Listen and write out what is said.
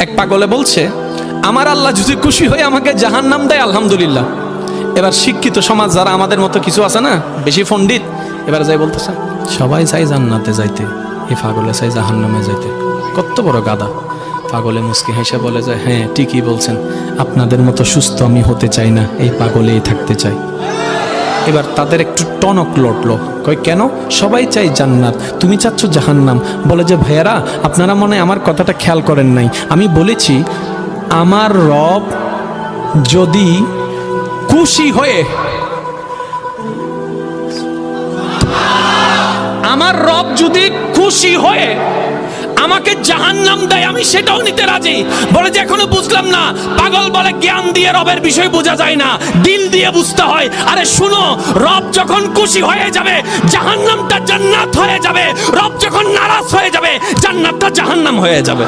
এক পাগলে বলছে, আমার আল্লাহ যদি খুশি হয়ে আমাকে জাহান্নাম দেয় আলহামদুলিল্লাহ। এবার শিক্ষিত সমাজ যারা আমাদের মতো কিছু আছে না, বেশি পণ্ডিত, এবার যাই বলতেছে সবাই চাই জান্নাতে যাইতে, এই পাগলে চাই জাহান্নামে যাইতে। কত বড় গাদা। পাগলে মুস্কি হেসে বলে যায়, হ্যাঁ ঠিকই বলছেন, আপনাদের মতো সুস্থ আমি হতে চাই না, এই পাগলেই থাকতে চাই। এবার তাদের একটু টনক লটলো, কই কেন? সবাই চাই জান্নাত, তুমি চাচ্ছ জাহান্নাম। বলে যে ভাইয়ারা, আপনারা মনে হয় আমার কথাটা খেয়াল করেন নাই। আমি বলেছি আমার রব যদি খুশি হয়ে, আমার রব যদি খুশি হয়ে আমাকে জাহান্নাম দেয়, আমি সেটাও নিতে রাজি। বলে যে এখনো বুঝলাম না। পাগল বলে জ্ঞান দিয়ে রবের বিষয় বোঝা যায় না, দিল দিয়ে বুঝতে হয়। আরে শুনো, রব যখন খুশি হয়ে যাবে জাহান্নামটা জান্নাত হয়ে যাবে, রব যখন নারাজ হয়ে যাবে জান্নাতটা জাহান্নাম হয়ে যাবে।